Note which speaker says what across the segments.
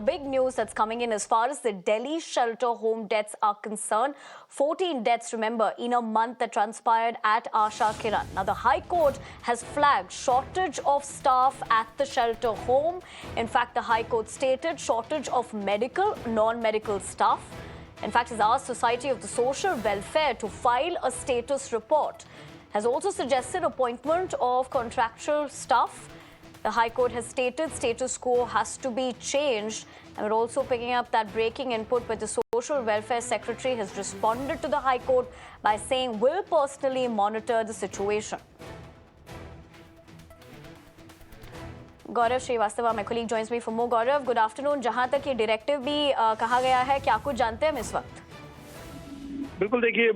Speaker 1: big news that's coming in as far as the Delhi shelter home deaths are concerned. 14 deaths, remember, in a month that transpired at Asha Kiran. Now, the High Court has flagged shortage of staff at the shelter home. In fact, the High Court stated shortage of medical, non-medical staff. In fact, has asked Society of the Social Welfare to file a status report. Has also suggested appointment of contractual staff. The High Court has stated status quo has to be changed. And we're also picking up that breaking input where the Social Welfare Secretary has responded to the High Court by saying will personally monitor the situation. Gaurav Srivastava, my colleague, joins me for more. Gaurav, good afternoon. जहां तक ये directive भी कहा गया है, क्या कुछ जानते हैं हम इस वक्त?
Speaker 2: बिल्कुल, देखिए,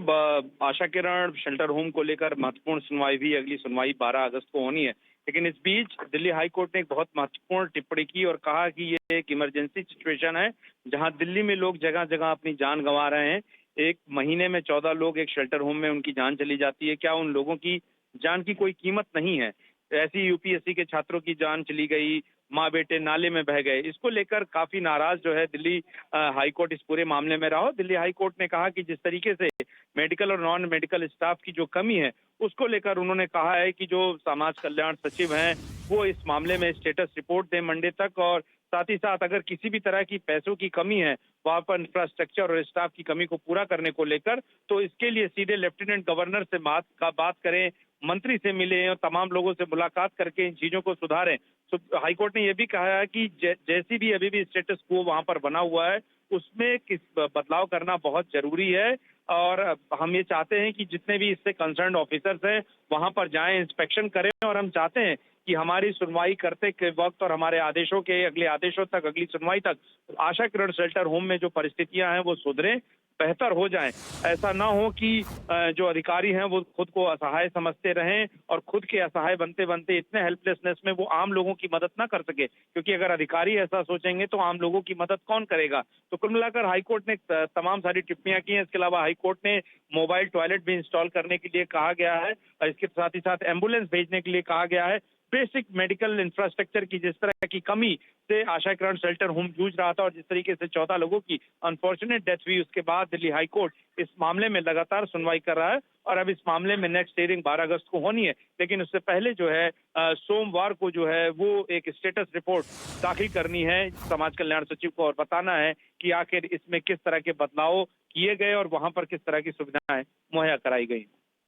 Speaker 2: आशा किरण शेल्टर होम को लेकर महत्वपूर्ण सुनवाई भी अगली सुनवाई 12 अगस्त को होनी है। लेकिन इस बीच दिल्ली हाई कोर्ट ने एक बहुत महत्वपूर्ण टिप्पणी की और कहा कि ये एक इमरजेंसी सिचुएशन है जहां दिल्ली में लोग जगह जगह अपनी जान गंवा रहे हैं। एक महीने में 14 लोग एक शेल्टर होम में उनकी जान चली जाती है। क्या उन लोगों की जान की कोई कीमत नहीं है? ऐसी यूपीएससी के छात्रों की जान चली गई, माँ बेटे नाले में बह गए। इसको लेकर काफी नाराज जो है दिल्ली हाई कोर्ट इस पूरे मामले में रहा। दिल्ली हाई कोर्ट ने कहा कि जिस तरीके से मेडिकल और नॉन मेडिकल स्टाफ की जो कमी है उसको लेकर उन्होंने कहा है कि जो समाज कल्याण सचिव हैं वो इस मामले में स्टेटस रिपोर्ट दें मंडे तक, और साथ ही साथ अगर किसी भी तरह की पैसों की कमी है वहां पर इंफ्रास्ट्रक्चर और स्टाफ की कमी को पूरा करने को लेकर, तो इसके लिए सीधे लेफ्टिनेंट गवर्नर से बात करें, मंत्री से मिले और तमाम लोगों से मुलाकात करके इन चीजों को सुधारें। तो हाईकोर्ट ने यह भी कहा है कि जैसी भी अभी भी स्टेटस क्वो वहां पर बना हुआ है उसमें किस बदलाव करना बहुत जरूरी है। और हम ये चाहते हैं कि जितने भी इससे कंसर्न ऑफिसर्स हैं वहां पर जाएं, इंस्पेक्शन करें, और हम चाहते हैं कि हमारी सुनवाई करते के वक्त और हमारे आदेशों के अगले आदेशों तक, अगली सुनवाई तक आशा किरण शेल्टर होम में जो परिस्थितियां हैं वो सुधरें, बेहतर हो जाएं। ऐसा ना हो कि जो अधिकारी हैं वो खुद को असहाय समझते रहें और खुद के असहाय बनते बनते इतने हेल्पलेसनेस में वो आम लोगों की मदद ना कर सके, क्योंकि अगर अधिकारी ऐसा सोचेंगे तो आम लोगों की मदद कौन करेगा। तो कुल मिलाकर हाईकोर्ट ने तमाम सारी टिप्पणियां की हैं। इसके अलावा हाईकोर्ट ने मोबाइल टॉयलेट भी इंस्टॉल करने के लिए कहा गया है और इसके साथ ही साथ एम्बुलेंस भेजने के लिए कहा गया है। बेसिक मेडिकल इंफ्रास्ट्रक्चर की जिस तरह की कमी से आशा किरण शेल्टर होम जूझ रहा था और जिस तरीके से 14 लोगों की अनफॉर्चुनेट डेथ हुई, उसके बाद दिल्ली हाई कोर्ट इस मामले में लगातार सुनवाई कर रहा है और अब इस मामले में नेक्स्ट हियरिंग 12 अगस्त को होनी है। लेकिन उससे पहले जो है सोमवार को जो है वो एक स्टेटस रिपोर्ट दाखिल करनी है समाज कल्याण सचिव को और बताना है कि आखिर इसमें किस तरह के बदलाव किए गए और वहां पर किस तरह की सुविधाएं मुहैया कराई गई।